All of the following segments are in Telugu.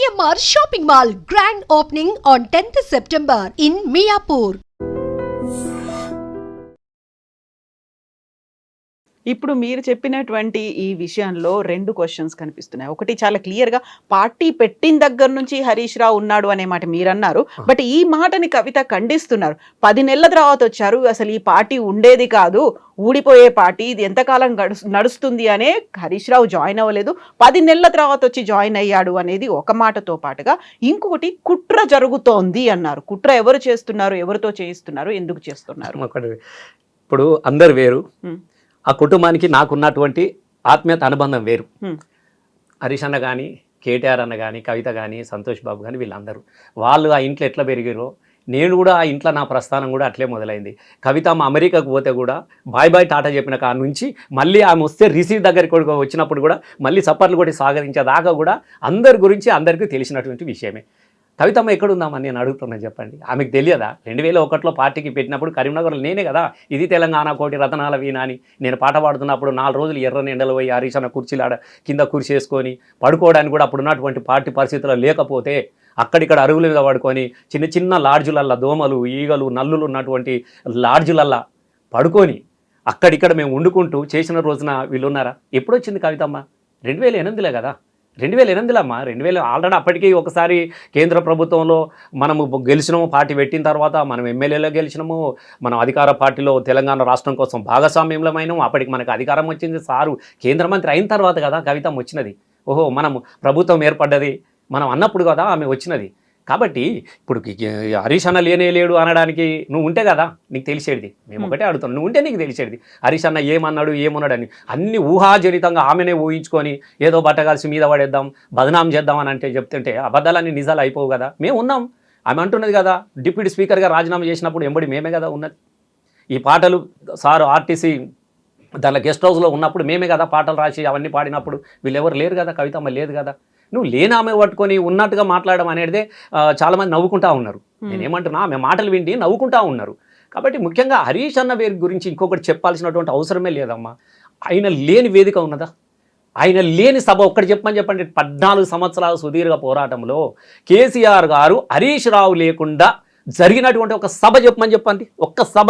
GMR Shopping Mall grand opening on 10th September in Miapur. ఇప్పుడు మీరు చెప్పినటువంటి ఈ విషయంలో 2 క్వశ్చన్స్ కనిపిస్తున్నాయి. ఒకటి చాలా క్లియర్‌గా పార్టీ పెట్టిన దగ్గర నుంచి హరీష్ రావు ఉన్నాడు అనే మాట మీరన్నారు. బట్ ఈ మాటని కవిత ఖండిస్తున్నారు. 10 నెలల తర్వాత వచ్చారు. అసలు ఈ పార్టీ ఉండేది కాదు. ఊడిపోయే పార్టీ. ఇది ఎంతకాలం నడుస్తుంది అనే హరీష్ రావు జాయిన్ అవ్వలేదు. 10 నెలల తర్వాత వచ్చి జాయిన్ అయ్యాడు అనేది ఒక మాటతో పాటుగా ఇంకొకటి కుట్ర జరుగుతోంది అన్నారు. కుట్ర ఎవరు చేస్తున్నారు? ఎవరితో చేయిస్తున్నారు? ఎందుకు చేస్తున్నారు? ఇప్పుడు అందరు వేరు. ఆ కుటుంబానికి నాకున్నటువంటి ఆత్మీయత అనుబంధం వేరు. హరీష్ అన్న కానీ, కేటీఆర్ అన్న కానీ, కవిత కానీ, సంతోష్ బాబు కానీ వీళ్ళందరూ వాళ్ళు ఆ ఇంట్లో ఎట్లా పెరిగారో నేను కూడా ఆ ఇంట్లో నా ప్రస్థానం కూడా అట్లే మొదలైంది. కవిత అమెరికాకు పోతే కూడా బాయ్ బాయ్ టాటా చెప్పిన కాడ నుంచి మళ్ళీ ఆమె వస్తే రిసీవ్ దగ్గరికి వచ్చినప్పుడు కూడా మళ్ళీ సపర్లు కొట్టి సాగరించేదాకా కూడా అందరి గురించి అందరికీ తెలిసినటువంటి విషయమే. కవితమ్మ ఎక్కడుందామని నేను అడుగుతున్నాను చెప్పండి. ఆమెకు తెలియదా? 2001లో పార్టీకి పెట్టినప్పుడు కరీంనగర్లో నేనే కదా ఇది తెలంగాణ కోటి రతనాల వీణ అని నేను పాట పాడుతున్నప్పుడు 4 రోజులు ఎర్రని ఎండలు పోయి హరీష్ అన్న కుర్చీలాడ కింద కుర్చీ వేసుకొని పడుకోవడానికి కూడా అప్పుడు ఉన్నటువంటి పార్టీ పరిస్థితుల్లో లేకపోతే అక్కడిక్కడ అరుగుల మీద పడుకొని చిన్న చిన్న లాడ్జులల్లా దోమలు ఈగలు నల్లులు ఉన్నటువంటి లాడ్జులల్లా పడుకొని అక్కడిక్కడ మేము వండుకుంటూ చేసిన రోజున వీళ్ళు ఉన్నారా? ఎప్పుడు వచ్చింది కవితమ్మ? 2008లో కదా. 2008లో అమ్మా. 2000 ఆల్రెడీ అప్పటికీ ఒకసారి కేంద్ర ప్రభుత్వంలో మనము గెలిచినాము. పార్టీ పెట్టిన తర్వాత మనం ఎమ్మెల్యేలో గెలిచినాము. మనం అధికార పార్టీలో తెలంగాణ రాష్ట్రం కోసం భాగస్వామ్యంలో అయినాము. అప్పటికి మనకు అధికారం వచ్చింది. సారు కేంద్ర మంత్రి అయిన తర్వాత కదా కవితమ్మ వచ్చినది. ఓహో మనం ప్రభుత్వం ఏర్పడ్డది మనం అన్నప్పుడు కదా ఆమె వచ్చినది. కాబట్టి ఇప్పుడు హరీష్ అన్న లేడు అనడానికి నువ్వు ఉంటే కదా నీకు తెలిసేది. మేము ఒకటే అడుగుతాం, నువ్వు ఉంటే నీకు తెలిసేది హరీష్ అన్న ఏమన్నాడు ఏమన్నాడు అని. అన్ని ఊహాజనితంగా ఆమెనే ఊహించుకొని ఏదో బట్టగాల్సి మీద పడేద్దాం బదనాం చేద్దాం అని చెప్తుంటే అబద్ధాలన్నీ నిజాలు అయిపోవు కదా. మేము ఉన్నాం. ఆమె అంటున్నది కదా డిప్యూటీ స్పీకర్గా రాజీనామా చేసినప్పుడు ఎంబడి మేమే కదా ఉన్నది. ఈ పాటలు సారు ఆర్టీసీ దానిలో గెస్ట్ హౌస్లో ఉన్నప్పుడు మేమే కదా పాటలు రాసి అవన్నీ పాడినప్పుడు వీళ్ళెవరు లేరు కదా. కవితమ్మ లేదు కదా. నువ్వు లేనామె పట్టుకొని ఉన్నట్టుగా మాట్లాడడం అనేదే చాలామంది నవ్వుకుంటా ఉన్నారు. నేనేమంటున్నా ఆమె మాటలు వింటి నవ్వుకుంటా ఉన్నారు. కాబట్టి ముఖ్యంగా హరీష్ అన్న వేరు గురించి ఇంకొకటి చెప్పాల్సినటువంటి అవసరమే లేదమ్మా. ఆయన లేని వేదిక ఉన్నదా? ఆయన లేని సభ ఒక్కటి చెప్పండి. 14 సంవత్సరాల సుదీర్ఘ పోరాటంలో కేసీఆర్ గారు హరీష్ రావు లేకుండా జరిగినటువంటి ఒక సభ చెప్పండి. ఒక్క సభ.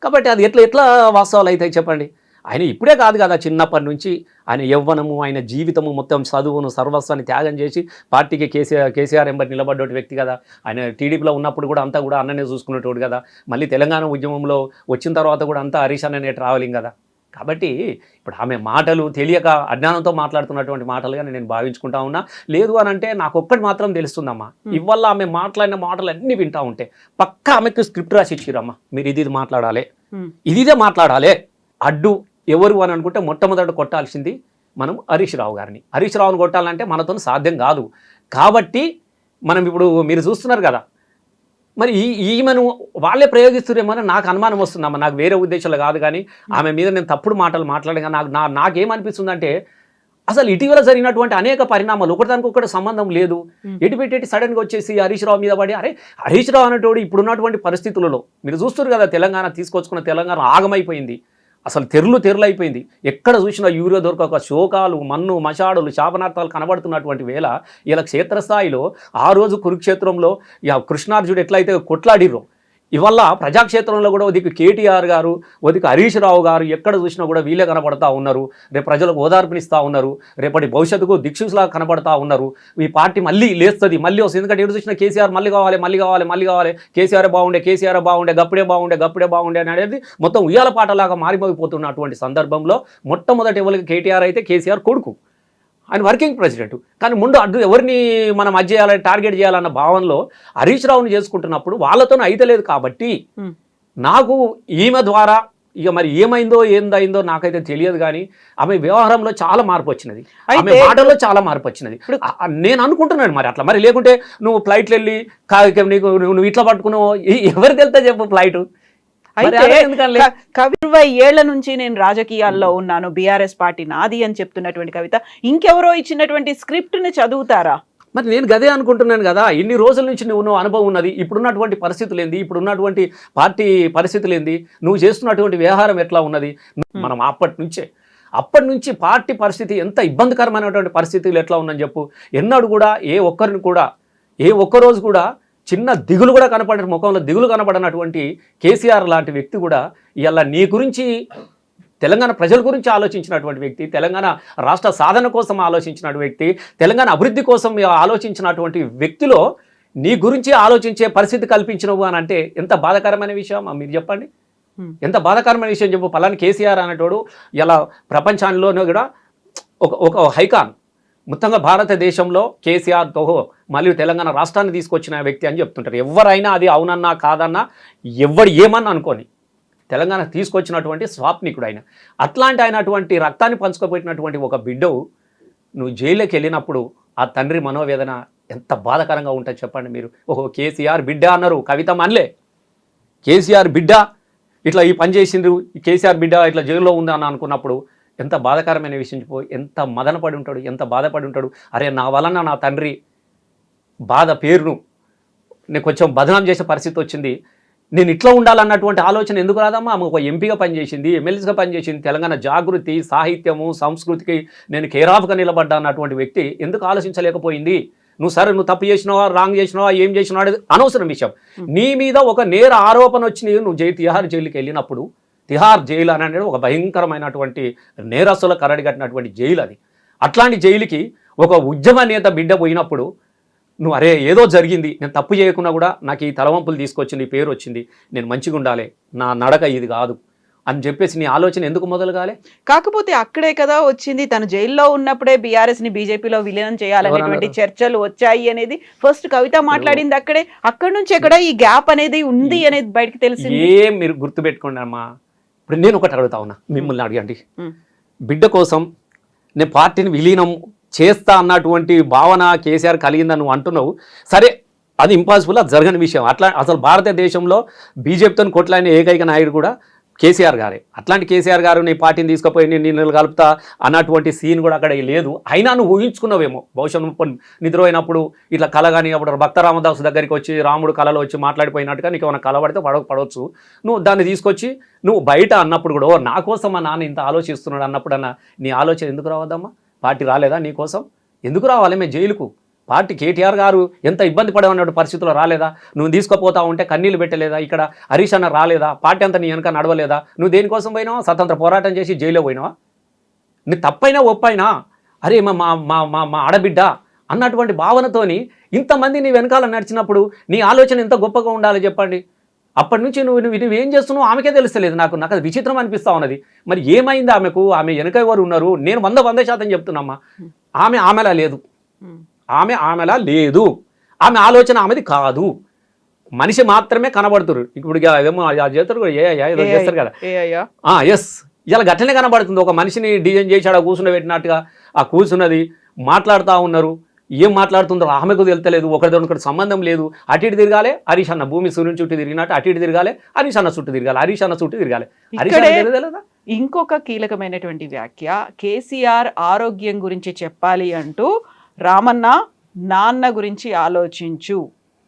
కాబట్టి అది ఎట్లా వాస్తవాలు అవుతాయి చెప్పండి. ఆయన ఇప్పుడే కాదు కదా, చిన్నప్పటి నుంచి ఆయన యవ్వనము ఆయన జీవితము మొత్తం చదువును సర్వస్వాన్ని త్యాగం చేసి పార్టీకి కేసీఆర్ ఎంబడి నిలబడ్డ వ్యక్తి కదా. ఆయన టీడీపీలో ఉన్నప్పుడు కూడా అంతా కూడా అన్ననే చూసుకునేటోడు కదా. మళ్ళీ తెలంగాణ ఉద్యమంలో వచ్చిన తర్వాత కూడా అంతా హరీష్ అన్ననే ట్రావెలింగ్ కదా. కాబట్టి ఇప్పుడు ఆమె మాటలు తెలియక అజ్ఞానంతో మాట్లాడుతున్నటువంటి మాటలుగా నేను భావించుకుంటా ఉన్నా. లేదు అని అంటే నాకు ఒక్కటి మాత్రం తెలుస్తుందమ్మా. ఇవాళ ఆమె మాట్లాడిన మాటలు అన్నీ వింటా ఉంటే పక్కా ఆమెకు స్క్రిప్ట్ రాసి ఇచ్చిరమ్మా. మీరు ఇది మాట్లాడాలి, ఇదే మాట్లాడాలి. అడ్డు ఎవరు అని అనుకుంటే మొట్టమొదట కొట్టాల్సింది మనం హరీష్ రావు గారిని. హరీష్ రావుని కొట్టాలంటే మనతో సాధ్యం కాదు. కాబట్టి మనం ఇప్పుడు మీరు చూస్తున్నారు కదా, మరి ఈమెను వాళ్ళే ప్రయోగిస్తున్నారేమో నాకు అనుమానం వస్తుందమ్మా. నాకు వేరే ఉద్దేశాలు కాదు కానీ ఆమె మీద నేను తప్పుడు మాటలు మాట్లాడగా నాకేమనిపిస్తుందంటే అసలు ఇటీవల జరిగినటువంటి అనేక పరిణామాలు ఒకటిదానికి ఒకటి సంబంధం లేదు. ఎటు సడన్గా వచ్చేసి హరీష్ రావు మీద పడి అరే హరీష్ రావు అనేటోడు ఇప్పుడున్నటువంటి పరిస్థితులలో మీరు చూస్తున్నారు కదా, తెలంగాణ తీసుకొచ్చుకున్న తెలంగాణ ఆగమైపోయింది. అసలు తెరలు అయిపోయింది. ఎక్కడ చూసినా యూరియా దొరకక శోకాలు మన్ను మషాడులు శాపనార్థాలు కనబడుతున్నటువంటి వేళ ఇలా క్షేత్రస్థాయిలో ఆ రోజు కురుక్షేత్రంలో కృష్ణార్జునుడు ఎట్లయితే కొట్లాడిర్రో ఇవల్ల ప్రజాక్షేత్రంలో కూడా ఒదికి కేటీఆర్ గారు ఒదికి హరీష్ రావు గారు ఎక్కడ చూసినా కూడా వీళ్ళే కనబడతా ఉన్నారు. రేపు ప్రజలకు ఓదార్పునిస్తూ ఉన్నారు. రేపటి భవిష్యత్తుకు దిక్సూచిలా కనబడతా ఉన్నారు. ఈ పార్టీ మళ్ళీ లేస్తుంది, మళ్ళీ వస్తుంది. ఎందుకంటే ఎటు చూసినా కేసీఆర్ మళ్ళీ కావాలి కేసీఆర్ బాగుండే గప్పుడే బాగుండే అనేది మొత్తం ఉయ్యాల పాటలాగా మారిపోతున్నటువంటి సందర్భంలో మొట్టమొదటి ఎవరికి కేటీఆర్ అయితే కేసీఆర్ కొడుకు, ఆయన వర్కింగ్ ప్రెసిడెంట్. కానీ ముందు ఎవరిని మనం టార్గెట్ చేయాలన్న భావనలో హరీష్ రావుని చేసుకుంటున్నప్పుడు వాళ్ళతోనే అయితలేదు. కాబట్టి నాకు ఈమె ద్వారా ఇక మరి ఏందైందో నాకైతే తెలియదు కానీ ఆమె వ్యవహారంలో చాలా మార్పు వచ్చినది, ఆమె మాటల్లో చాలా మార్పు వచ్చినది. నేను అనుకుంటున్నాను మరి అట్లా. మరి లేకుంటే నువ్వు ఫ్లైట్లు వెళ్ళి నువ్వు ఇట్లా పట్టుకున్నావు ఎవరికి వెళ్తా చెప్పు ఫ్లైట్. అయితే 20 ఏళ్ల నుంచి నేను రాజకీయాల్లో ఉన్నాను, బీఆర్ఎస్ పార్టీ నాది అని చెప్తున్నటువంటి కవిత ఇంకెవరో ఇచ్చినటువంటి స్క్రిప్ట్ ని చదువుతారా? మరి నేను గదే అనుకుంటున్నాను కదా. ఇన్ని రోజుల నుంచి నువ్వు అనుభవం ఉన్నది, ఇప్పుడున్నటువంటి పరిస్థితులు ఏంది, ఇప్పుడున్నటువంటి పార్టీ పరిస్థితులు ఏంది, నువ్వు చేస్తున్నటువంటి వ్యవహారం ఎట్లా ఉన్నది. మనం అప్పటి నుంచే అప్పటి నుంచి పార్టీ పరిస్థితి ఎంత ఇబ్బందికరమైనటువంటి పరిస్థితులు ఎట్లా ఉందని చెప్పు. ఎన్నడూ కూడా ఏ ఒక్కరోజు కూడా చిన్న దిగులు కూడా కనపడిన ముఖంలో దిగులు కనపడినటువంటి కేసీఆర్ లాంటి వ్యక్తి కూడా ఇలా నీ గురించి తెలంగాణ ప్రజల గురించి ఆలోచించినటువంటి వ్యక్తి, తెలంగాణ రాష్ట్ర సాధన కోసం ఆలోచించిన వ్యక్తి, తెలంగాణ అభివృద్ధి కోసం ఆలోచించినటువంటి వ్యక్తిలో నీ గురించి ఆలోచించే పరిస్థితి కల్పించినవు అని అంటే ఎంత బాధాకరమైన విషయం మీరు చెప్పండి. ఎంత బాధాకరమైన విషయం చెప్పు. పలాని కేసీఆర్ అనేటోడు ఇలా ప్రపంచంలోనే కూడా ఒక హైకాన్, మొత్తంగా భారతదేశంలో కేసీఆర్తో మళ్ళీ తెలంగాణ రాష్ట్రాన్ని తీసుకొచ్చిన వ్యక్తి అని చెప్తుంటారు. ఎవరైనా అది అవునన్నా కాదన్నా ఏమన్నా అనుకోని తెలంగాణ తీసుకొచ్చినటువంటి స్వాప్నికుడు ఆయన. అట్లాంటి అయినటువంటి రక్తాన్ని పంచుకోబెట్టినటువంటి ఒక బిడ్డవు నువ్వు జైలుకి వెళ్ళినప్పుడు ఆ తండ్రి మనోవేదన ఎంత బాధాకరంగా ఉంటుంది చెప్పండి మీరు. కేసీఆర్ బిడ్డ అన్నారు, కవిత మనలే కేసీఆర్ బిడ్డ ఇట్లా ఈ పని చేసిండ్రు, కేసీఆర్ బిడ్డ ఇట్లా జైల్లో ఉంది అని అనుకున్నప్పుడు ఎంత బాధాకరమైన విషయం చెప్పు. ఎంత మదనపడి ఉంటాడు, ఎంత బాధపడి ఉంటాడు. అరే నా వలన నా తండ్రి పేరును నేను కొంచెం బదనాం చేసే పరిస్థితి వచ్చింది, నేను ఇట్లా ఉండాలన్నటువంటి ఆలోచన ఎందుకు రాదమ్మా. ఆమె ఒక ఎంపీగా పనిచేసింది, ఎమ్మెల్యేగా పనిచేసింది, తెలంగాణ జాగృతి సాహిత్యము సంస్కృతికి నేను కేరాఫ్గా నిలబడ్డా అన్నటువంటి వ్యక్తి ఎందుకు ఆలోచించలేకపోయింది. నువ్వు తప్పు చేసినావా, రాంగ్ చేసినావా, ఏం చేసినావా అనేది అనవసరం విషయం. నీ మీద ఒక నేర ఆరోపణ వచ్చింది, నువ్వు తిహార్ జైలుకి వెళ్ళినప్పుడు. తిహార్ జైలు అని అనేది ఒక భయంకరమైనటువంటి నేరస్తుల కరడిగట్టినటువంటి జైలు అది. అట్లాంటి జైలుకి ఒక ఉద్యమ నేత బిడ్డ పోయినప్పుడు నువ్వు అరే ఏదో జరిగింది, నేను తప్పు చేయకుండా కూడా నాకు ఈ తలవంపులు తీసుకొచ్చింది, ఈ పేరు వచ్చింది, నేను మంచిగా ఉండాలి, నా నడక ఇది కాదు అని చెప్పేసి నీ ఆలోచన ఎందుకు మొదలు కాలే? కాకపోతే అక్కడే కదా వచ్చింది, తను జైల్లో ఉన్నప్పుడే బీఆర్ఎస్ ని బీజేపీలో విలీనం చేయాలనేటువంటి చర్చలు వచ్చాయి అనేది ఫస్ట్ కవిత మాట్లాడింది అక్కడే. అక్కడి నుంచి ఎక్కడ ఈ గ్యాప్ అనేది ఉంది అనేది బయటకు తెలిసింది. మీరు గుర్తుపెట్టుకోండి అమ్మా. ఇప్పుడు నేను ఒకటి అడుగుతా ఉన్నా, మిమ్మల్ని అడగండి. బిడ్డ కోసం నేను పార్టీని విలీనం చేస్తా అన్నటువంటి భావన కేసీఆర్ కలిగిందని నువ్వు అంటున్నావు. సరే అది ఇంపాసిబుల్, అది జరగని విషయం. అట్లా అసలు భారతదేశంలో బీజేపీతో కొట్లాడిన ఏకైక నాయుడు కూడా కేసీఆర్ గారే. అట్లాంటి కేసీఆర్ గారు నీ పార్టీని తీసుకుపోయి నేను కలుపుతా అన్నటువంటి సీన్ కూడా అక్కడ లేదు. అయినా నువ్వు ఊహించుకున్నావేమో, బహుశా నిద్రపోయినప్పుడు ఇట్లా కళ కానీ అప్పుడు భక్త రామదాసు దగ్గరికి వచ్చి రాముడు కళలో వచ్చి మాట్లాడిపోయినట్టుగా నీకు ఏమైనా కళ పడితే పడవచ్చు. నువ్వు దాన్ని తీసుకొచ్చి నువ్వు బయట అన్నప్పుడు కూడా నా కోసం మా నాన్న ఇంత ఆలోచిస్తున్నాడు అన్నప్పుడు అన్న నీ ఆలోచన ఎందుకు రావద్దమ్మా? పార్టీ రాలేదా నీ కోసం? ఎందుకు రావాలి మేము జైలుకు? పార్టీ కేటీఆర్ గారు ఎంత ఇబ్బంది పడేటువంటి పరిస్థితుల్లో రాలేదా? నువ్వు తీసుకుపోతా ఉంటే కన్నీళ్ళు పెట్టలేదా? ఇక్కడ హరీష్ అన్న రాలేదా? పార్టీ అంతా నీ వెనక నడవలేదా? నువ్వు దేనికోసం పోయినావా? స్వతంత్ర పోరాటం చేసి జైల్లో పోయినావా? నీ తప్పైనా ఒప్పైనా అరే మా మా మా ఆడబిడ్డ అన్నటువంటి భావనతోని ఇంతమంది నీ వెనకాల నడిచినప్పుడు నీ ఆలోచన ఎంత గొప్పగా ఉండాలి చెప్పండి. అప్పటి నుంచి నువ్వేం చేస్తున్నావు ఆమెకే తెలుస్తలేదు. నాకు అది విచిత్రం అనిపిస్తా ఉన్నది. మరి ఏమైంది ఆమెకు? ఆమె వెనక ఎవరు ఉన్నారు? నేను 100% చెప్తున్నామ్మా, ఆమెలా లేదు. ఆమెలా లేదు. ఆమె ఆలోచన ఆమెది కాదు. మనిషి మాత్రమే కనబడుతున్నారు. ఇప్పుడు ఏమో చేస్తారు ఏదో చేస్తారు కదా, ఎస్ ఇలా గట్లనే కనబడుతుంది. ఒక మనిషిని డిజైన్ చేసి ఆడ కూర్చుండబెట్టినట్టుగా ఆ కూర్చున్నది మాట్లాడుతూ ఉన్నారు. ఏం మాట్లాడుతుందో ఆమెకు తెలుస్తలేదు. ఒకరిదొకటి సంబంధం లేదు. అటు ఇటు తిరగాలి హరీష్ అన్న, భూమి సూర్యుని చుట్టూ తిరిగినట్టు అటు ఇటు తిరగాలి, హరీష్ అన్న చుట్టూ తిరగాలి, హరీష్ అన్న చుట్టూ తిరగాలి. ఇంకొక కీలకమైనటువంటి వ్యాఖ్య, కేసీఆర్ ఆరోగ్యం గురించి చెప్పాలి అంటూ రామన్న నాన్న గురించి ఆలోచించు,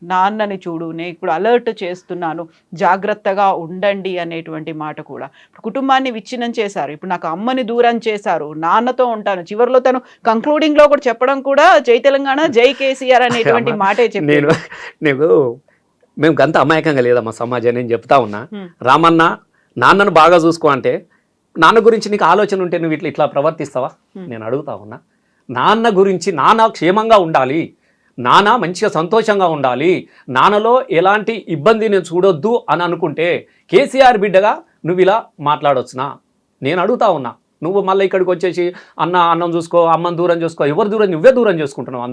నాన్నని చూడు, నేను ఇప్పుడు అలర్ట్ చేస్తున్నాను, జాగ్రత్తగా ఉండండి అనేటువంటి మాట కూడా. కుటుంబాన్ని విచ్ఛిన్నం చేశారు, ఇప్పుడు నాకు అమ్మని దూరం చేశారు, నాన్నతో ఉంటాను. చివరిలో తను కంక్లూడింగ్ లో కూడా చెప్పడం కూడా జై తెలంగాణ జై కేసీఆర్ అనేటువంటి మాటే చెప్పాను. మేము గంత అమాయకంగా లేదమ్మా సమాజం. నేను చెప్తా ఉన్నా, రామన్న నాన్నను బాగా చూసుకో అంటే నాన్న గురించి నీకు ఆలోచన ఉంటే నువ్వు ఇట్లా ప్రవర్తిస్తావా? నేను అడుగుతా ఉన్నా. నాన్న గురించి, నాన్న క్షేమంగా ఉండాలి, నాన్న మంచిగా సంతోషంగా ఉండాలి, నాన్నలో ఎలాంటి ఇబ్బంది నేను చూడొద్దు అని అనుకుంటే కేసీఆర్ బిడ్డగా నువ్వు ఇలా మాట్లాడొచ్చునా? నేను అడుగుతా ఉన్నా. నువ్వు మళ్ళీ ఇక్కడికి వచ్చేసి అన్నం చూసుకో, అమ్మని దూరం చూసుకో. ఎవరు దూరం? నువ్వే దూరం చేసుకుంటున్నావు.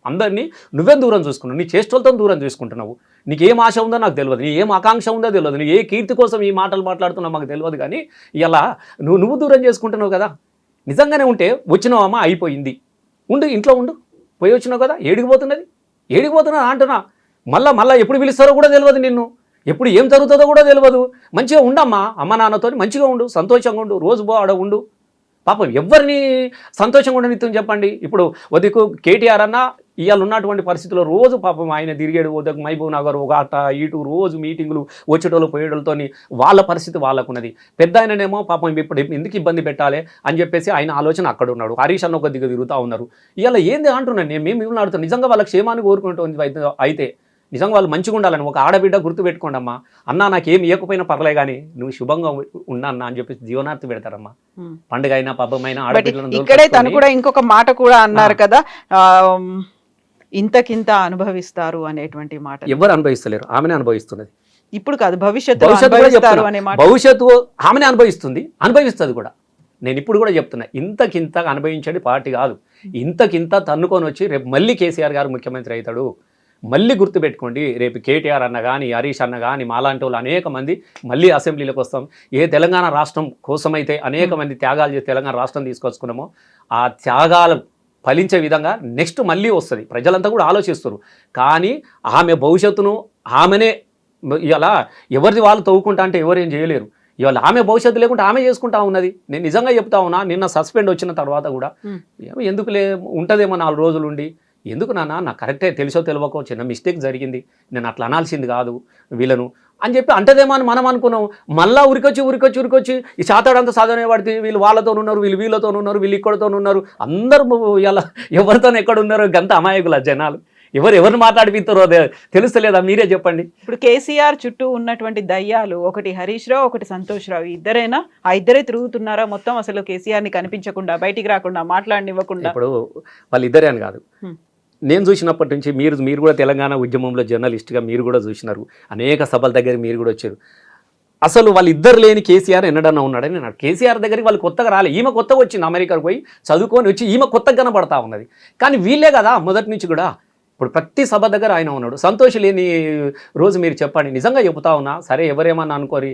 అందరినీ నువ్వే దూరం చూసుకున్నావు. నీ చేష్టలతో దూరం చేసుకుంటున్నావు. నీకేం ఆశ ఉందో నాకు తెలియదు, నీ ఏం ఆకాంక్ష ఉందో తెలియదు, నీ ఏ కీర్తి కోసం ఈ మాటలు మాట్లాడుతున్నావు మాకు తెలియదు. కానీ ఇలా నువ్వు దూరం చేసుకుంటున్నావు కదా. నిజంగానే ఉంటే వచ్చినావమ్మా, అయిపోయింది, ఉండు, ఇంట్లో ఉండు, పోయి వచ్చినావు కదా, ఏడిగిపోతున్నది అంటున్నా. మళ్ళా ఎప్పుడు పిలుస్తారో కూడా తెలియదు, నిన్ను ఎప్పుడు ఏం జరుగుతుందో కూడా తెలియదు. మంచిగా ఉండమ్మా, అమ్మ నాన్నతో మంచిగా ఉండు, సంతోషంగా ఉండు, రోజు ఆడ ఉండు. పాపం ఎవరిని సంతోషంగా ఉండనిత్తం చెప్పండి. ఇప్పుడు వదికు కేటీఆర్ అన్న ఇవాళ ఉన్నటువంటి పరిస్థితుల్లో రోజు పాపం ఆయన తిరిగాడు మహబూబ్ నగర్ ఒక అట ఇటు రోజు మీటింగులు వచ్చేటోళ్ళు పోయేటోళ్ళతో వాళ్ళ పరిస్థితి వాళ్ళకున్నది. పెద్ద ఆయననేమో పాపం ఇప్పుడు ఎందుకు ఇబ్బంది పెట్టాలి అని చెప్పేసి ఆయన ఆలోచన అక్కడ ఉన్నాడు. హరీష్ అన్న ఒక దిగ తిరుగుతూ ఉన్నారు. ఇవాళ ఏంది అంటున్నాను నేను, మేము మిమ్మల్ని అడుగుతాను. నిజంగా వాళ్ళ క్షేమాన్ని కోరుకుంటుంది అయితే నిజంగా వాళ్ళు మంచిగా ఉండాలని ఒక ఆడబిడ్డ గుర్తుపెట్టుకోండి అమ్మా, అన్న నాకేం ఇవ్వకపోయినా పర్లే కానీ నువ్వు శుభంగా ఉన్నా అన్న అని చెప్పేసి జీవనార్థి పెడతారమ్మా. పండుగ అయినా పబ్బమైనా ఆడబిడ్డలను ఇక్కడే తను కూడా ఇంకొక మాట కూడా అన్నారు కదా, ఇంతకింత అనుభవిస్తారు అనేటువంటి మాట. ఎవరు అనుభవిస్తలేరు, ఆమెనే అనుభవిస్తున్నది. ఇప్పుడు కాదు, భవిష్యత్తు భవిష్యత్తు ఆమెనే అనుభవిస్తుంది కూడా. నేను ఇప్పుడు కూడా చెప్తున్నా, ఇంతకింత అనుభవించండి పార్టీ కాదు, ఇంతకింత తన్నుకొని వచ్చి రేపు మళ్ళీ కేసీఆర్ గారు ముఖ్యమంత్రి అవుతాడు. మళ్ళీ గుర్తుపెట్టుకోండి, రేపు కేటీఆర్ అన్న కానీ హరీష్ అన్న కానీ మాలాంటి వాళ్ళు అనేక మంది మళ్ళీ అసెంబ్లీలోకి వస్తాం. ఏ తెలంగాణ రాష్ట్రం కోసమైతే అనేక మంది త్యాగాలు చేసి తెలంగాణ రాష్ట్రం తీసుకొచ్చుకున్నామో ఆ త్యాగాలు ఫలించే విధంగా నెక్స్ట్ మళ్ళీ వస్తుంది. ప్రజలంతా కూడా ఆలోచిస్తారు. కానీ ఆమె భవిష్యత్తును ఆమెనే ఇలా ఎవరిది వాళ్ళు తవ్వుకుంటా అంటే ఎవరేం చేయలేరు. ఇవాళ ఆమె భవిష్యత్తు లేకుంటే ఆమె చేసుకుంటా ఉన్నది. నేను నిజంగా చెప్తా ఉన్నా, నిన్న సస్పెండ్ వచ్చిన తర్వాత కూడా ఎందుకు ఉంటుందేమో 4 రోజులు ఉండి, ఎందుకు నాన్న నాకు కరెక్టే తెలుసో తెలియకో చిన్న మిస్టేక్ జరిగింది, నేను అట్లా అనాల్సింది కాదు వీళ్ళను అని చెప్పి అంటదేమో అని మనం అనుకున్నాం. మళ్ళీ ఉరికొచ్చి ఈ శాతాడంతా సాధనే పడితే వీళ్ళు వాళ్ళతో ఉన్నారు, వీళ్ళతో ఉన్నారు, వీళ్ళు ఇక్కడతో ఉన్నారు, అందరూ ఇలా ఎవరితో ఎక్కడ ఉన్నారో గంత అమాయకుల జనాలు. ఎవరిని మాట్లాడిపిస్తారో తెలుస్తలేదా, మీరే చెప్పండి. ఇప్పుడు కేసీఆర్ చుట్టూ ఉన్నటువంటి దయ్యాలు, ఒకటి హరీష్ రావు, ఒకటి సంతోష్ రావు, ఇద్దరేనా? ఆ ఇద్దరే తిరుగుతున్నారా మొత్తం? అసలు కేసీఆర్ని కనిపించకుండా, బయటికి రాకుండా, మాట్లాడనివ్వకుండా? ఇప్పుడు వాళ్ళిద్దరే అని కాదు, నేను చూసినప్పటి నుంచి మీరు కూడా తెలంగాణ ఉద్యమంలో జర్నలిస్ట్గా మీరు కూడా చూసినారు, అనేక సభల దగ్గర మీరు కూడా వచ్చారు. అసలు వాళ్ళిద్దరు లేని కేసీఆర్ ఎన్నడన్నా ఉన్నాడని నేను కేసీఆర్ దగ్గరికి వాళ్ళు కొత్తగా రాలే. ఈమె కొత్తగా వచ్చింది, అమెరికాకు పోయి చదువుకొని వచ్చి ఈమె కొత్తగా కనబడతా ఉన్నది. కానీ వీళ్ళే కదా మొదటి నుంచి కూడా. ఇప్పుడు ప్రతి సభ దగ్గర ఆయన ఉన్నాడు. సంతోష్ లేని రోజు మీరు చెప్పండి. నిజంగా చెబుతా ఉన్నా, సరే ఎవరేమన్నా అనుకోరి,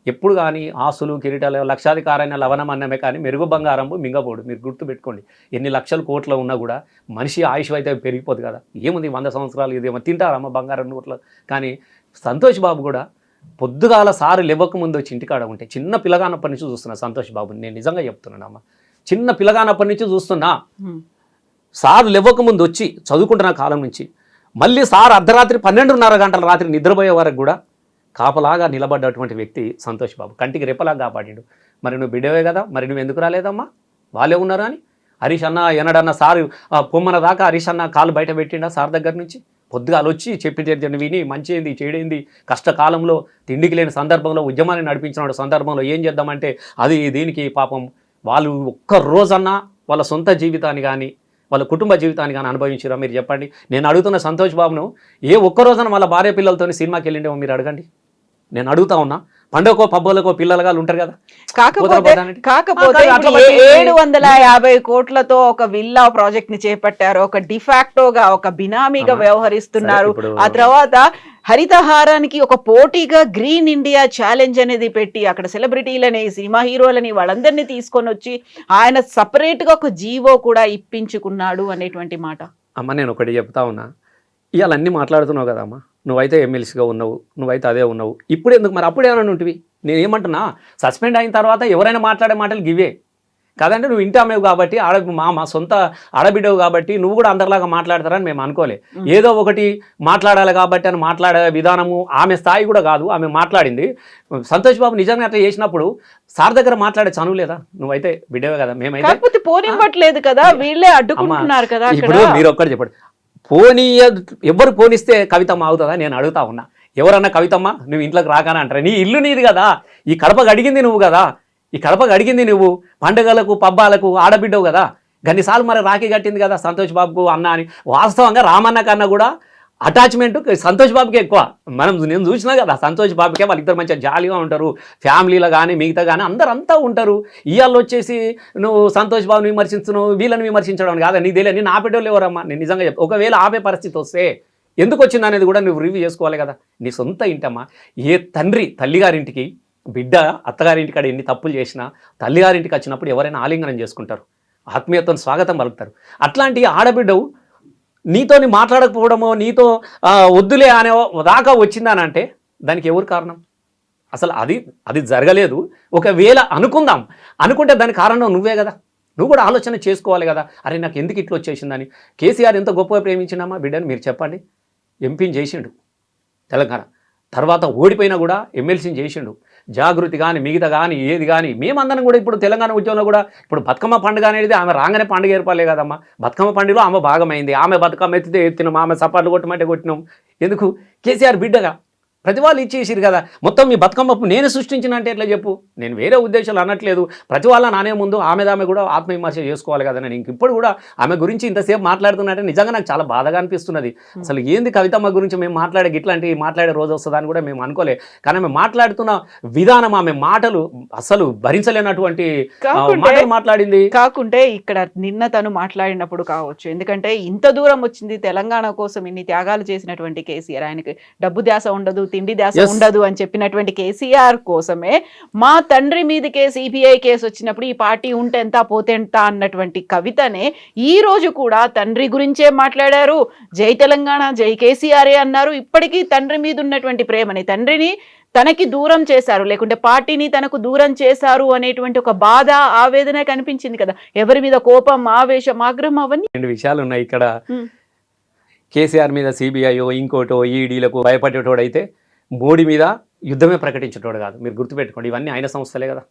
ఎప్పుడు కానీ ఆస్తులు కిరీటాలు లక్షాధికారైన లవణం అన్నమే కానీ మెరుగు బంగారంబు మింగపోడు. మీరు గుర్తుపెట్టుకోండి, ఎన్ని లక్షల కోట్లు ఉన్నా కూడా మనిషి ఆయుష్ అయితే పెరిగిపోదు కదా. ఏముంది 100 సంవత్సరాలు ఇదేమో తింటారమ్మ బంగారం నోట్లు. కానీ సంతోష్ బాబు కూడా పొద్దుగాల సారు లేవకముందు వచ్చి ఇంటికాడ ఉంటే, చిన్న పిల్లగానప్పటి నుంచి చూస్తున్నా సంతోష్ బాబుని. నేను నిజంగా చెప్తున్నాను అమ్మ, చిన్న పిల్లగానప్పటి నుంచి చూస్తున్నా. సారు లేవకముందు వచ్చి చదువుకుంటున్న కాలం నుంచి మళ్ళీ సార్ అర్ధరాత్రి 12:30 గంటల రాత్రి నిద్రపోయే వరకు కూడా కాపలాగా నిలబడ్డటువంటి వ్యక్తి సంతోష్ బాబు. కంటికి రెప్పలాగా కాపాడిండు. మరి నువ్వు బిడ్డవే కదా, మరి నువ్వు ఎందుకు రాలేదమ్మా, వాళ్ళే ఉన్నారా అని. హరీష్ అన్న ఎనడన్న సారు పొమ్మన దాకా హరీష్ అన్న కాలు బయట పెట్టిండా సార్ దగ్గర నుంచి? పొద్దుగాలు వచ్చి చెప్పి విని మంచిది చెడైంది, కష్టకాలంలో తిండికి లేని సందర్భంలో ఉద్యమాన్ని నడిపించిన సందర్భంలో ఏం చేద్దామంటే అది దీనికి పాపం వాళ్ళు ఒక్క రోజన్నా వాళ్ళ సొంత జీవితాన్ని కానీ వాళ్ళ కుటుంబ జీవితాన్ని కానీ అనుభవించారా మీరు చెప్పండి. నేను అడుగుతున్న సంతోష్ బాబును, ఏ ఒక్క రోజున వాళ్ళ భార్య పిల్లలతో సినిమాకి వెళ్ళిండేమో మీరు అడగండి. నేను అడుగుతా ఉన్నా, పండుగకో పబ్బోలకో పిల్లలుగా ఉంటారు కదా. కాకపోతే 750 కోట్లతో ఒక విల్లా ప్రాజెక్ట్ ని చేపట్టారు, ఒక డిఫాక్టోగా ఒక బినామీగా వ్యవహరిస్తున్నారు. ఆ తర్వాత హరితహారానికి ఒక పోటీగా గ్రీన్ ఇండియా ఛాలెంజ్ అనేది పెట్టి అక్కడ సెలబ్రిటీలని, సినిమా హీరోలని వాళ్ళందరినీ తీసుకొని వచ్చి ఆయన సపరేట్ గా ఒక జీవో కూడా ఇప్పించుకున్నాడు అనేటువంటి మాట. అమ్మ నేను ఒకటి చెప్తా ఉన్నా, ఇవాళ అన్నీ మాట్లాడుతున్నావు కదమ్మా, నువ్వైతే ఎమ్మెల్సీగా ఉన్నావు, నువ్వైతే అదే ఉన్నావు, ఇప్పుడు ఎందుకు మరి అప్పుడు ఏమైనా ఉంటివి? నేను ఏమంటున్నా, సస్పెండ్ అయిన తర్వాత ఎవరైనా మాట్లాడే మాటలు గివే కాదంటే, నువ్వు ఇంటి అమ్మేవు కాబట్టి మా సొంత ఆడబిడ్డవు కాబట్టి నువ్వు కూడా అందరిలాగా మాట్లాడతారని మేము అనుకోలే. ఏదో ఒకటి మాట్లాడాలి కాబట్టి అని మాట్లాడే విధానము ఆమె స్థాయి కూడా కాదు. ఆమె మాట్లాడింది. సంతోష్ బాబు నిజంగా అట్లా చేసినప్పుడు సార్ దగ్గర మాట్లాడే చనువు లేదా? నువ్వైతే బిడ్డవే కదా, మేమైతే పోనివ్వట్లేదు కదా, వీళ్ళే అడ్డుకుంటున్నారు కదా. ఇప్పుడు మీరు ఒక్కటి చెప్పండి, ఎవరు పోనిస్తే కవితమ్మ అవుతుందా నేను అడుగుతా ఉన్నా. ఎవరన్నా కవితమ్మ నువ్వు ఇంట్లోకి రాగానే అంటారా? నీ ఇల్లు నీది కదా, ఈ కడపకు అడిగింది నువ్వు కదా, ఈ కడపకు అడిగింది నువ్వు, పండుగలకు పబ్బాలకు ఆడబిడ్డవు కదా. గన్నిసార్లు మరి రాఖీ కట్టింది కదా సంతోష్ బాబుకు అన్న అని. వాస్తవంగా రామన్న కన్నా కూడా అటాచ్మెంట్ సంతోష్ బాబుకే ఎక్కువ. నేను చూసినా కదా, సంతోష్ బాబుకే వాళ్ళిద్దరు మంచిగా జాలీగా ఉంటారు, ఫ్యామిలీలో కానీ మిగతా కానీ అందరంతా ఉంటారు. ఇవాళ వచ్చేసి నువ్వు సంతోష్ బాబుని విమర్శించను, వీళ్ళని విమర్శించడం కాదా నీకు తెలియదు. నేను ఆపేటోళ్ళు ఎవరమ్మా? నేను నిజంగా చెప్తా, ఒకవేళ ఆపే పరిస్థితి వస్తే ఎందుకు వచ్చింది అనేది కూడా నువ్వు రివ్యూ చేసుకోవాలి కదా. నీ సొంత ఇంటమ్మా. ఏ తండ్రి తల్లిగారింటికి బిడ్డ అత్తగారింటికి కాడ ఎన్ని తప్పులు చేసినా తల్లిగారింటికి వచ్చినప్పుడు ఎవరైనా ఆలింగనం చేసుకుంటారు, ఆత్మీయతను స్వాగతం పలుకుతారు. అట్లాంటి ఆడబిడ్డవు నీతోని మాట్లాడకపోవడమో నీతో వద్దులే అనే దాకా వచ్చిందానంటే దానికి ఎవరు కారణం? అసలు అది జరగలేదు. ఒకవేళ అనుకుందాం, అనుకుంటే దానికి కారణం నువ్వే కదా. నువ్వు కూడా ఆలోచన చేసుకోవాలి కదా, అరే నాకు ఎందుకు ఇట్లా వచ్చేసిందని. కేసీఆర్ ఎంత గొప్పగా ప్రేమించినామా బిడ్డని మీరు చెప్పండి. ఎంపీని చేసిండు తెలంగాణ, తర్వాత ఓడిపోయినా కూడా ఎమ్మెల్సీని చేసిండు. జాగృతి కానీ మిగతా కానీ ఏది కానీ మేమందరం కూడా ఇప్పుడు తెలంగాణ ఉద్యమంలో కూడా ఇప్పుడు బతుకమ్మ పండుగ అనేది ఆమె రాగానే పండుగ ఏర్పాలే కదమ్మా. బతుకమ్మ పండుగలో ఆమె భాగమైంది. ఆమె బతుకమ్మ ఎత్తితే ఎత్తినాం, ఆమె సపాట్లు కొట్టమంటే కొట్టినాం. ఎందుకు? కేసీఆర్ బిడ్డగా ప్రతి వాళ్ళు ఇచ్చేసిరు కదా. మొత్తం మీ బతుకమ్మ నేను సృష్టించిన అంటే ఎట్లా చెప్పు? నేను వేరే ఉద్దేశాలు అనట్లేదు. ప్రతి వాళ్ళ నానే ముందు ఆమె కూడా ఆత్మవిమర్శ చేసుకోవాలి కదా. నేను ఇప్పుడు కూడా ఆమె గురించి ఇంతసేపు మాట్లాడుతున్నట్టే నిజంగా నాకు చాలా బాధగా అనిపిస్తున్నది. అసలు ఏంది కవితమ్మ గురించి మేము ఇట్లాంటి మాట్లాడే రోజు వస్తుందని కూడా మేము అనుకోలే. కానీ ఆమె మాట్లాడుతున్న విధానం, ఆమె మాటలు అసలు భరించలేనటువంటి మాటలు మాట్లాడింది. కాకుంటే ఇక్కడ నిన్న తను మాట్లాడినప్పుడు కావచ్చు, ఎందుకంటే ఇంత దూరం వచ్చింది తెలంగాణ కోసం ఇన్ని త్యాగాలు చేసినటువంటి కేసీఆర్, ఆయనకి డబ్బు ధ్యాస ఉండదు, తిండి ధ్యాస ఉండదు అని చెప్పినటువంటి కేసీఆర్ కోసమే మా తండ్రి మీదకే సిబిఐ కేసు వచ్చినప్పుడు ఈ పార్టీ ఉంటే ఎంత పోతే ఎంత అన్నటువంటి కవితనే ఈ రోజు కూడా తండ్రి గురించే మాట్లాడారు. జై తెలంగాణ, జై కేసీఆరే అన్నారు. ఇప్పటికీ తండ్రి మీద ఉన్నటువంటి ప్రేమని, తండ్రిని తనకి దూరం చేశారు, లేకుంటే పార్టీని తనకు దూరం చేశారు అనేటువంటి ఒక బాధ, ఆవేదన కనిపించింది కదా. ఎవరి మీద కోపం, ఆవేశం, ఆగ్రహం అవన్నీ రెండు విషయాలు ఉన్నాయి ఇక్కడ. కేసీఆర్ మీద సిబిఐయో ఇంకోటో ఈడీలకు భయపడేటోడైతే మోడీ మీద యుద్ధమే ప్రకటించేటోడు కాదు. మీరు గుర్తుపెట్టుకోండి, ఇవన్నీ ఆయన సంస్థలే కదా.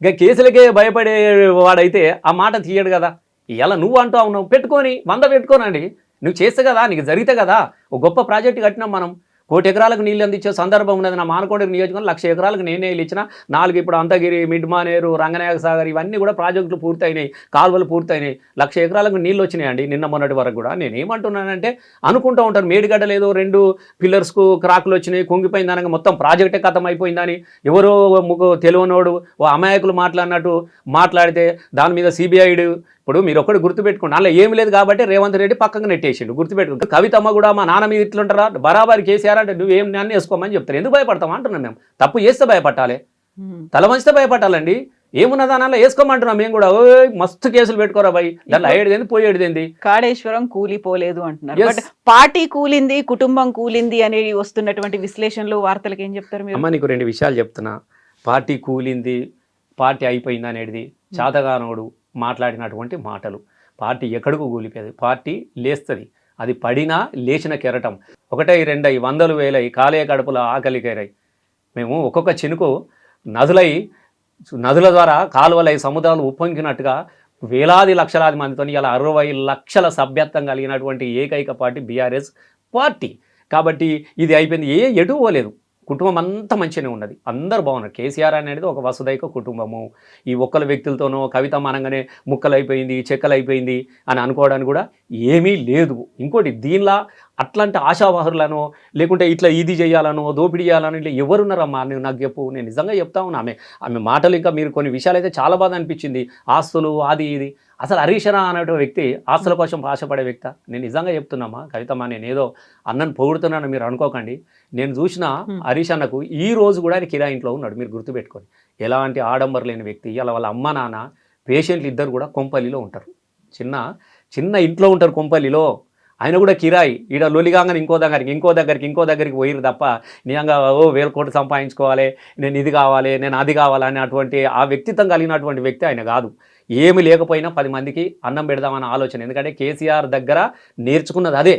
ఇంకా కేసులకే భయపడే వాడైతే ఆ మాట తీయడు కదా. ఇలా నువ్వు అంటూ ఉన్నావు, పెట్టుకొని 100 పెట్టుకోనండి, నువ్వు చేస్తే కదా, నీకు జరిగితే కదా. ఒక గొప్ప ప్రాజెక్టు కట్టినాం మనం, 1 కోటి ఎకరాలకు నీళ్ళు అందించే సందర్భం ఉన్నది. నా మానకొండ నియోజకవర్గం 1,00,000 ఎకరాలకు నేనే ఇచ్చిన. 4 ఇప్పుడు అంతగిరి, మిడ్మానేరు, రంగనాయక సాగర్ ఇవన్నీ కూడా ప్రాజెక్టులు పూర్తయినాయి, కాలువలు పూర్తయినాయి. 1,00,000 ఎకరాలకు నీళ్ళు వచ్చినాయండి నిన్న మొన్నటి వరకు కూడా. నేను ఏమంటున్నానంటే, అనుకుంటూ ఉంటాను మేడిగడ్డ లేదో 2 పిల్లర్స్కు క్రాకులు వచ్చినాయి, కుంగిపోయింది అనగా మొత్తం ప్రాజెక్టే ఖతం అయిపోయిందని ఎవరో తెలియనోడు ఓ అమాయకులు మాట్లాడినట్టు మాట్లాడితే దాని మీద సిబిఐడు. ఇప్పుడు మీరు ఒక్కటి గుర్తుపెట్టుకోండి, అలా ఏమి లేదు కాబట్టి రేవంత్ రెడ్డి పక్కకు నెట్టేసిండు. గుర్తుపెట్టుకుంటే కవితమ్మ కూడా మా నాన్న మీద ఇట్లుంటారా, బరాబరి కేసీఆర్ అంటే నువ్వేం నన్ను వేసుకోమని చెప్తారు. ఎందుకు భయపడతాం అంటున్నాం మేము. తప్పు చేస్తే భయపడాలి, తల వంచితే భయపడాలండి. ఏమున్నదా అలా వేసుకోమంటున్నాం మేము కూడా. మస్తు కేసులు పెట్టుకోరా భయ్, దాంట్లో అయ్యేది పోయేది. కాళేశ్వరం కూలిపోలేదు అంటున్నారు, బట్ పార్టీ కూలింది, కుటుంబం కూలింది అనేది వస్తున్నటువంటి విశ్లేషణలు, వార్తలకు ఏం చెప్తారు మీరు? అమ్మ నీకు 2 విషయాలు చెప్తున్నా. పార్టీ కూలింది, పార్టీ అయిపోయింది అనేది చాతగానోడు మాట్లాడినటువంటి మాటలు. పార్టీ ఎక్కడికి కూలిపోయేది, పార్టీ లేస్తుంది. అది పడినా లేచిన కెరటం. 1, 2 వందలు వేలై కాలేయ కడుపుల ఆకలికైరాయి. మేము ఒక్కొక్క చినుకు నదుల ద్వారా కాలువలై సముద్రాలు ఉప్పొంగినట్టుగా వేలాది లక్షలాది మందితో ఇలా 60 లక్షల సభ్యత్వం కలిగినటువంటి ఏకైక పార్టీ బీఆర్ఎస్ పార్టీ. కాబట్టి ఇది అయిపోయింది, ఎటు పోలేదు. కుటుంబం అంతా మంచిగానే ఉన్నది, అందరు బాగున్నారు. కేసీఆర్ అనేది ఒక వసుదైక కుటుంబము. ఈ ఒక్కల వ్యక్తులతోనో కవితమ్మ అనగానే ముక్కలైపోయింది, చెక్కలైపోయింది అని అనుకోవడానికి కూడా ఏమీ లేదు. ఇంకోటి దీనిలా అట్లాంటి ఆశావాహులనో లేకుంటే ఇట్లా ఇది చేయాలనో దోపిడీ చేయాలనో ఇట్లా ఎవరున్నారమ్మా నువ్వు నాకు చెప్పు. నేను నిజంగా చెప్తా ఉన్నా. ఆమె మాటలు ఇంకా మీరు కొన్ని విషయాలు అయితే చాలా బాధ అనిపించింది. ఆస్తులు అది ఇది. అసలు హరీష్ రావు అనేటువంటి వ్యక్తి ఆస్తుల కోసం ఆశపడే వ్యక్తి. నేను నిజంగా చెప్తున్నామా కవితమ్మ, నేను ఏదో అన్నను పొగుడుతున్నాను మీరు అనుకోకండి. నేను చూసిన హరీష్ అన్నకు ఈ రోజు కూడా ఆయన కిరాయి ఇంట్లో ఉన్నాడు. మీరు గుర్తుపెట్టుకొని, ఎలాంటి ఆడంబర లేని వ్యక్తి. ఇలా వాళ్ళ అమ్మ నాన్న పేషెంట్లు ఇద్దరు కూడా కొంపల్లిలో ఉంటారు, చిన్న ఇంట్లో ఉంటారు కొంపల్లిలో. ఆయన కూడా కిరాయి. ఈడ లొలిగాగానే ఇంకో దగ్గరికి పోయిరు తప్ప నిజంగా 1,000 కోట్లు సంపాదించుకోవాలి, నేను ఇది కావాలి, నేను అది కావాలి అనేటువంటి ఆ వ్యక్తిత్వం కలిగినటువంటి వ్యక్తి ఆయన కాదు. ఏమి లేకపోయినా 10 మందికి అన్నం పెడదామన్న ఆలోచన. ఎందుకంటే కేసీఆర్ దగ్గర నేర్చుకున్నది అదే.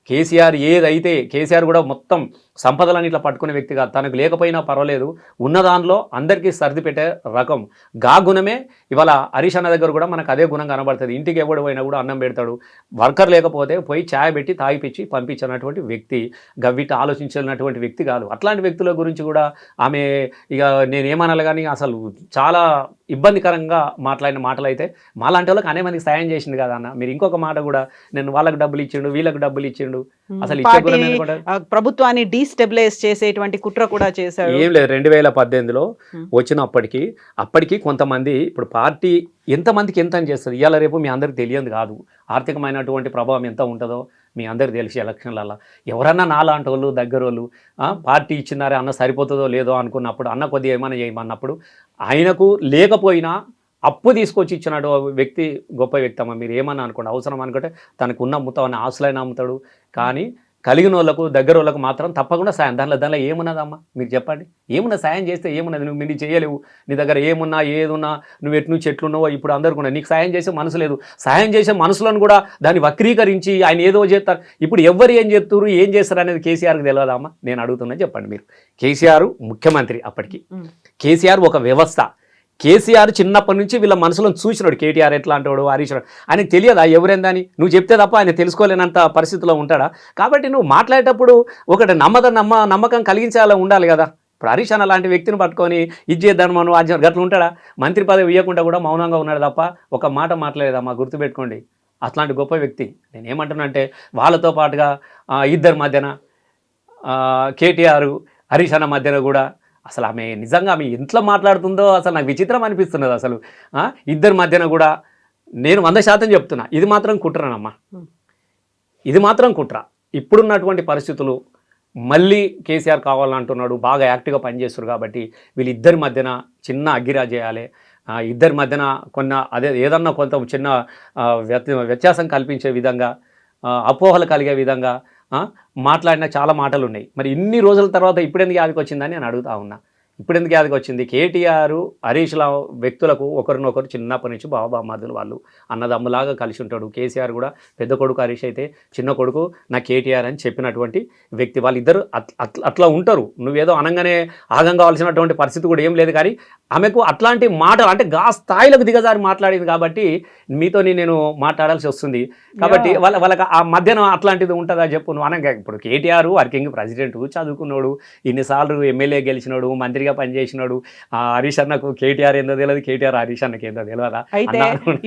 కేసీఆర్ కూడా మొత్తం సంపదలని ఇట్లా పట్టుకునే వ్యక్తి కాదు. తనకు లేకపోయినా పర్వాలేదు, ఉన్న దానిలో అందరికీ సర్ది పెట్టే రకం. గా గుణమే ఇవాళ హరీష్ అన్న దగ్గర కూడా మనకు అదే గుణం కనబడుతుంది. ఇంటికి ఎవడు పోయినా కూడా అన్నం పెడతాడు. వర్కర్ లేకపోతే పోయి ఛాయ్ పెట్టి తాగిపించి పంపించినటువంటి వ్యక్తి. గవ్విటి ఆలోచించినటువంటి వ్యక్తి కాదు. అట్లాంటి వ్యక్తుల గురించి కూడా ఆమె ఇక నేనేమనాలి కానీ అసలు చాలా ఇబ్బందికరంగా మాట్లాడిన మాటలు అయితే మాలాంటి వాళ్ళకి అనేక మందికి సాయం చేసింది కదా అన్న. మీరు ఇంకొక మాట కూడా, నేను వాళ్ళకి డబ్బులు ఇచ్చిండు, వీళ్ళకి డబ్బులు ఇచ్చిండు, అసలు ప్రభుత్వాన్ని డీస్టెబిలైజ్ చేసేటువంటి కుట్ర కూడా చేశారు. ఏం లేదు, 2018లో అప్పటికి కొంతమంది, ఇప్పుడు పార్టీ ఎంతమందికి ఎంత అని చేస్తుంది ఇవాళ రేపు మీ అందరికి తెలియదు కాదు. ఆర్థికమైనటువంటి ప్రభావం ఎంత ఉంటుందో మీ అందరికి తెలిసి ఎలక్షన్లలో ఎవరన్నా నాలాంటి వాళ్ళు దగ్గరోళ్ళు పార్టీ ఇచ్చినారే అన్న సరిపోతుందో లేదో అనుకున్నప్పుడు, అన్న కొద్దిగా ఏమైనా చేయమన్నప్పుడు ఆయనకు లేకపోయినా అప్పు తీసుకొచ్చి ఇచ్చినాడు వ్యక్తి గొప్ప వ్యక్తి అమ్మ. మీరు ఏమన్నా అనుకోండి, అవసరం అనుకుంటే తనకు ఉన్న అమ్ముతామని ఆస్తులైనా అమ్ముతాడు. కానీ కలిగిన వాళ్ళకు దగ్గర వాళ్ళకు మాత్రం తప్పకుండా సాయం. దానిలో ఏమున్నదమ్మా మీరు చెప్పండి? ఏమున్నా సాయం చేస్తే ఏమున్నది? నువ్వు మీరు చేయలేవు, నీ దగ్గర ఏమున్నా ఏదున్నా నువ్వు ఎటు నుంచి ఎట్లున్నావో ఇప్పుడు అందరికీ ఉన్నాయి. నీకు సాయం చేసే మనసు లేదు. సాయం చేసే మనసులను కూడా దాన్ని వక్రీకరించి ఆయన ఏదో చేస్తారు. ఇప్పుడు ఎవరు ఏం చెప్తారు, ఏం చేస్తారు అనేది కేసీఆర్కి తెలియదమ్మా? నేను అడుగుతున్నా, చెప్పండి మీరు. కేసీఆర్ ముఖ్యమంత్రి, అప్పటికి కేసీఆర్ ఒక వ్యవస్థ. కేసీఆర్ చిన్నప్పటి నుంచి వీళ్ళ మనసులో చూసినాడు. కేటీఆర్ ఎట్లా అంటాడు, హరీష్ రావు ఆయనకు తెలియదా ఎవరైందని? నువ్వు చెప్తే తప్ప ఆయన తెలుసుకోలేనంత పరిస్థితిలో ఉంటాడా? కాబట్టి నువ్వు మాట్లాడేటప్పుడు ఒకటి నమ్మకం కలిగించేలా ఉండాలి కదా. ఇప్పుడు హరీష్ అన్న లాంటి వ్యక్తిని పట్టుకొని ఇది చేద్దాం మనం గట్ల ఉంటాడా? మంత్రి పదవి ఇవ్వకుండా కూడా మౌనంగా ఉన్నాడు తప్ప ఒక మాట మాట్లాడేదమ్మా, గుర్తుపెట్టుకోండి. అట్లాంటి గొప్ప వ్యక్తి. నేనేమంటున్నా అంటే వాళ్ళతో పాటుగా ఇద్దరి మధ్యన కేటీఆర్ హరీష్ అన్న మధ్యన కూడా అసలు ఆమె నిజంగా ఆమె ఇంట్లో మాట్లాడుతుందో అసలు నాకు విచిత్రం అనిపిస్తున్నది. అసలు ఇద్దరి మధ్యన కూడా నేను 100% చెప్తున్నా, ఇది మాత్రం కుట్రనమ్మా, ఇది మాత్రం కుట్ర. ఇప్పుడున్నటువంటి పరిస్థితులు మళ్ళీ కేసీఆర్ కావాలంటున్నాడు, బాగా యాక్టివ్గా పనిచేస్తారు కాబట్టి వీళ్ళిద్దరి మధ్యన చిన్న అగ్గిరా చేయాలి. ఇద్దరి మధ్యన ఏదన్నా కొంత చిన్న వ్యత్యాసం కల్పించే విధంగా, అపోహలు కలిగే విధంగా మాట్లాడిన చాలా మాటలు ఉన్నాయి. మరి ఇన్ని రోజుల తర్వాత ఇప్పుడెందుకు యాదికి వచ్చిందని నేను అడుగుతా ఉన్నా. ఇప్పుడెందుకు యాదికి వచ్చింది? కేటీఆర్ హరీష్ రావు వ్యక్తులకు ఒకరినొకరు చిన్నప్పటి నుంచి బాబామాదులు, వాళ్ళు అన్నదమ్ములాగా కలిసి ఉంటాడు. కేసీఆర్ కూడా పెద్ద కొడుకు హరీష్ అయితే చిన్న కొడుకు నా కేటీఆర్ అని చెప్పినటువంటి వ్యక్తి. వాళ్ళిద్దరు అట్లా ఉంటారు. నువ్వేదో అనంగానే ఆగం కావాల్సినటువంటి పరిస్థితి కూడా ఏం లేదు. కానీ ఆమెకు అట్లాంటి మాటలు అంటే గా స్థాయిలకు దిగజారి మాట్లాడింది కాబట్టి మీతో నేను మాట్లాడాల్సి వస్తుంది. కాబట్టి వాళ్ళకి ఆ మధ్యన అట్లాంటిది ఉంటుందా చెప్పు నువ్వు? అనగా ఇప్పుడు కేటీఆర్ వర్కింగ్ ప్రెసిడెంట్, చదువుకున్నాడు, ఇన్నిసార్లు ఎమ్మెల్యే గెలిచినాడు, మంత్రిగా పనిచేసినాడు. హరీష్ అన్నకు కేటీఆర్ ఏందో తెలియదు, కేటీఆర్ హరీష్ అన్నకి ఏందో తెలియదా? అయితే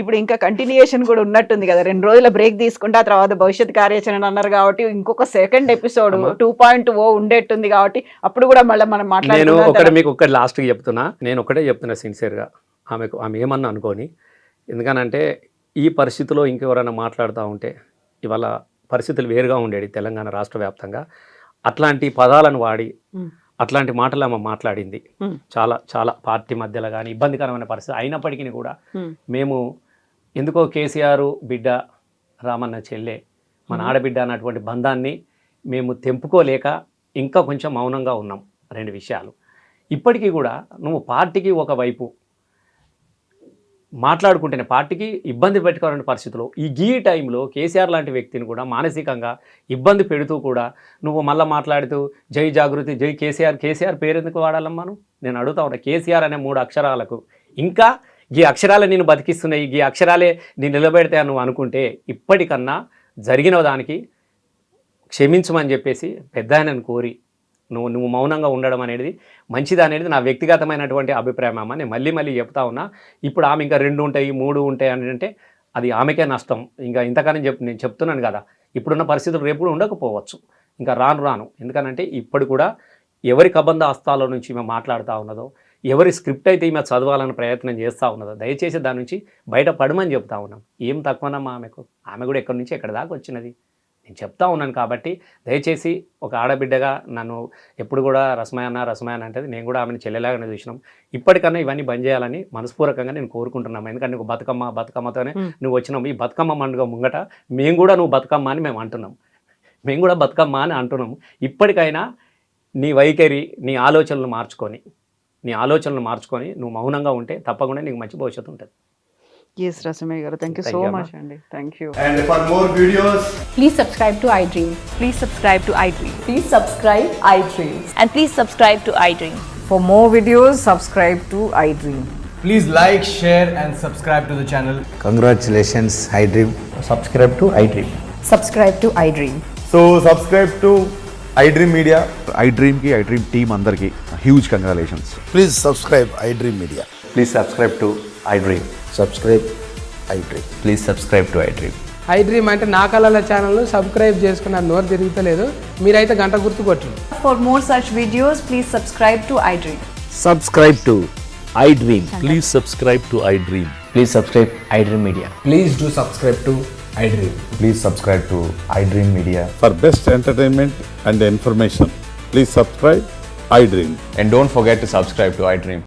ఇప్పుడు ఇంకా కంటిన్యూయేషన్ కూడా ఉన్నట్టుంది కదా, 2 రోజుల బ్రేక్ తీసుకుంటే ఆ తర్వాత భవిష్యత్ కార్యాచరణ అన్నారు కాబట్టి ఇంకొక సెకండ్ ఎపిసోడ్ 2.0 ఉండేట్టుంది కాబట్టి అప్పుడు కూడా మళ్ళీ మనం మాట్లాడుతున్నాం. మీకు ఒకటి లాస్ట్కి చెప్తున్నా, నేను ఒకటే చెప్తున్నా సిన్సియర్గా, ఆమె ఏమన్నా అనుకోని. ఎందుకనంటే ఈ పరిస్థితిలో ఇంకెవరైనా మాట్లాడుతూ ఉంటే ఇవాళ పరిస్థితులు వేరుగా ఉండేది తెలంగాణ రాష్ట్ర వ్యాప్తంగా. అట్లాంటి పదాలను వాడి అట్లాంటి మాటలు ఆమె మాట్లాడింది. చాలా చాలా పార్టీ మధ్యలో కానీ ఇబ్బందికరమైన పరిస్థితి అయినప్పటికీ కూడా మేము ఎందుకో కేసీఆర్ బిడ్డ, రామన్న చెల్లె, మన ఆడబిడ్డ అన్నటువంటి బంధాన్ని మేము తెంపుకోలేక ఇంకా కొంచెం మౌనంగా ఉన్నాం. 2 విషయాలు. ఇప్పటికీ కూడా నువ్వు పార్టీకి ఒకవైపు మాట్లాడుకుంటేనే పార్టీకి ఇబ్బంది పెట్టుకోవాలనే పరిస్థితిలో ఈ టైంలో కేసీఆర్ లాంటి వ్యక్తిని కూడా మానసికంగా ఇబ్బంది పెడుతూ కూడా నువ్వు మళ్ళీ మాట్లాడుతూ జై జాగృతి, జై కేసీఆర్ పేరు ఎందుకు వాడాలమ్మా? నేను అడుగుతా ఉన్నా. కేసీఆర్ అనే 3 అక్షరాలకు ఇంకా ఈ అక్షరాలే నేను బతికిస్తున్నాయి, ఈ అక్షరాలే నేను నిలబెడతా నువ్వు అనుకుంటే ఇప్పటికన్నా జరిగిన దానికి క్షమించమని చెప్పేసి పెద్ద ఆయనను కోరి నువ్వు మౌనంగా ఉండడం అనేది మంచిది అనేది నా వ్యక్తిగతమైనటువంటి అభిప్రాయం అమ్మ. నేను మళ్ళీ చెప్తా ఉన్నా. ఇప్పుడు ఆమె ఇంకా 2 ఉంటాయి 3 ఉంటాయి అని అంటే అది ఆమెకే నష్టం. ఇంకా ఇంతకాలం నేను చెప్తున్నాను కదా, ఇప్పుడున్న పరిస్థితులు రేపు కూడా ఉండకపోవచ్చు, ఇంకా రాను. ఎందుకనంటే ఇప్పుడు కూడా ఎవరి కబంధ హస్తాల నుంచి ఈమె మాట్లాడుతూ ఉన్నదో, ఎవరి స్క్రిప్ట్ అయితే ఈమె చదవాలని ప్రయత్నం చేస్తూ ఉన్నదో దయచేసి దాని నుంచి బయట పడమని చెప్తా ఉన్నాం. ఏం తక్కువనమ్మా ఆమెకు? ఆమె కూడా ఎక్కడి నుంచి ఎక్కడి దాకా వచ్చినది నేను చెప్తా ఉన్నాను. కాబట్టి దయచేసి ఒక ఆడబిడ్డగా నన్ను ఎప్పుడు కూడా రసమయన్న అంటది. నేను కూడా ఆమెను చెల్లెలాగానే చూసినాం. ఇప్పటికన్నా ఇవన్నీ బంద్ చేయాలని మనస్పూర్వకంగా నేను కోరుకుంటున్నాము. ఎందుకంటే నువ్వు బతుకమ్మతోనే నువ్వు వచ్చినావు. ఈ బతుకమ్మ పండుగ ముంగట మేము కూడా నువ్వు బతుకమ్మ అని మేము అంటున్నాం. మేము కూడా బతుకమ్మ అని అంటున్నాము. ఇప్పటికైనా నీ వైఖరి, నీ ఆలోచనలు మార్చుకొని నువ్వు మౌనంగా ఉంటే తప్పకుండా నీకు మంచి భవిష్యత్తు ఉంటుంది. Yes, Rasamay garu. Thank you so much, Andy. Thank you. And for more videos, please subscribe to iDream. Please subscribe to iDream. Please subscribe iDream. And please subscribe to iDream. For more videos, subscribe to iDream. please like, share and subscribe to the channel. Congratulations, iDream. Subscribe to iDream. Subscribe to iDream. So subscribe to iDream Media. iDream team andarki huge congratulations. Please subscribe iDream Media. Please subscribe to iDream. Subscribe iDream. Please subscribe to iDream. iDream అంటే నా కళల ఛానల్ సబ్స్క్రైబ్ చేసుకున్న నోరు తిరుగుతలేదు, మీరైతే గంట గుర్తు కొట్టండి. For more such videos, please subscribe to iDream. Subscribe to iDream. Please subscribe to iDream. Please subscribe iDream Media. Please do subscribe to iDream. Please subscribe to iDream Media. For best entertainment and information, please subscribe iDream. And don't forget to subscribe to iDream.